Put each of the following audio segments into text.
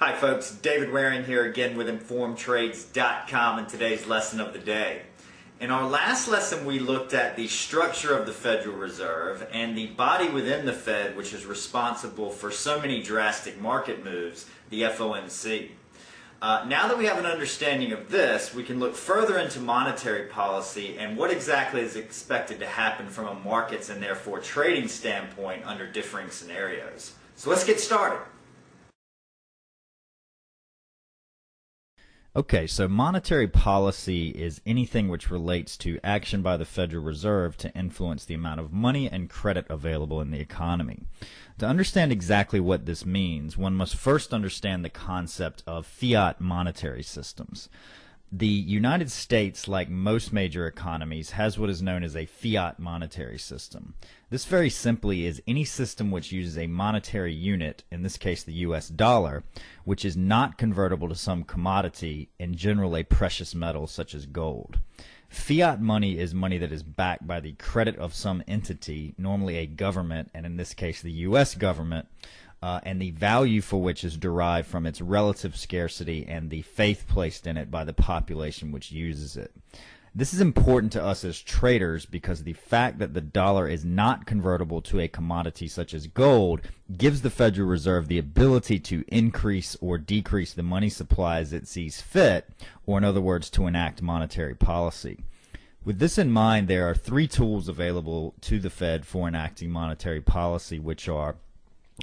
Hi folks, David Waring here again with InformedTrades.com and today's lesson of the day. In our last lesson we looked at the structure of the Federal Reserve and the body within the Fed which is responsible for so many drastic market moves, the FOMC. Now that we have an understanding of this, we can look further into monetary policy and what exactly is expected to happen from a markets and therefore trading standpoint under differing scenarios. So let's get started. Okay, so monetary policy is anything which relates to action by the Federal Reserve to influence the amount of money and credit available in the economy. To understand exactly what this means, one must first understand the concept of fiat monetary systems. The United States, like most major economies, has what is known as a fiat monetary system. This very simply is any system which uses a monetary unit, in this case the US dollar, which is not convertible to some commodity, in general a precious metal such as gold. Fiat money is money that is backed by the credit of some entity, normally a government, and in this case the US government, and the value for which is derived from its relative scarcity and the faith placed in it by the population which uses it. This is important to us as traders because the fact that the dollar is not convertible to a commodity such as gold gives the Federal Reserve the ability to increase or decrease the money supply as it sees fit, or in other words, to enact monetary policy. With this in mind, there are three tools available to the Fed for enacting monetary policy, which are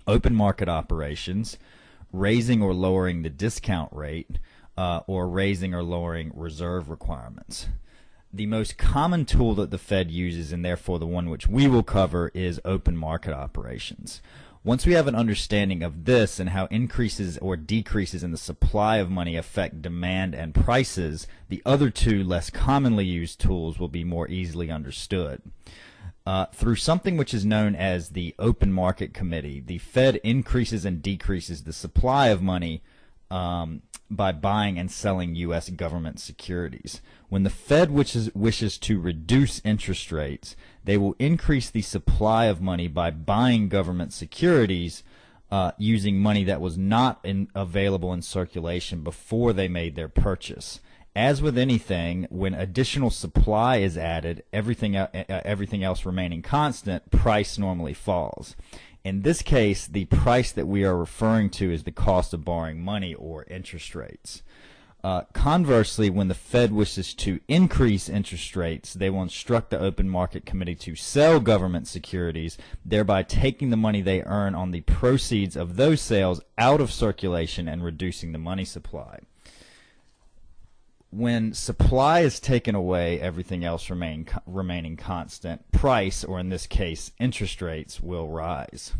open market operations, raising or lowering the discount rate, or raising or lowering reserve requirements. The most common tool that the Fed uses, and therefore the one which we will cover, is open market operations. Once we have an understanding of this and how increases or decreases in the supply of money affect demand and prices, the other two less commonly used tools will be more easily understood. Through something which is known as the Open Market Committee, the Fed increases and decreases the supply of money by buying and selling U.S. government securities. When the Fed wishes to reduce interest rates, they will increase the supply of money by buying government securities using money that was not available in circulation before they made their purchase. As with anything, when additional supply is added, everything else remaining constant, price normally falls. In this case, the price that we are referring to is the cost of borrowing money, or interest rates. Conversely, when the Fed wishes to increase interest rates, they will instruct the Open Market Committee to sell government securities, thereby taking the money they earn on the proceeds of those sales out of circulation and reducing the money supply. When supply is taken away, everything else remaining constant, price, or in this case, interest rates, will rise.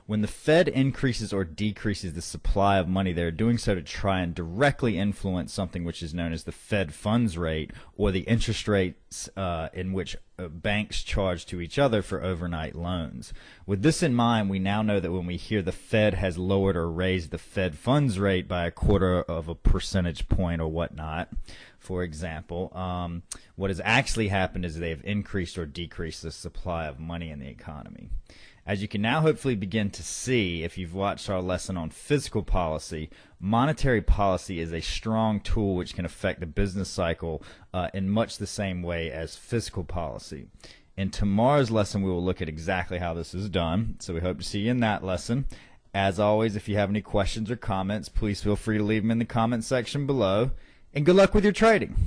When the Fed increases or decreases the supply of money, they're doing so to try and directly influence something which is known as the Fed funds rate, or the interest rates in which banks charge to each other for overnight loans. With this in mind, we now know that when we hear the Fed has lowered or raised the Fed funds rate by 1/4 of a percentage point or whatnot, for example, what has actually happened is they have increased or decreased the supply of money in the economy. As you can now hopefully begin to see, if you've watched our lesson on fiscal policy, monetary policy is a strong tool which can affect the business cycle in much the same way as fiscal policy. In tomorrow's lesson, we will look at exactly how this is done, so we hope to see you in that lesson. As always, if you have any questions or comments, please feel free to leave them in the comment section below, and good luck with your trading.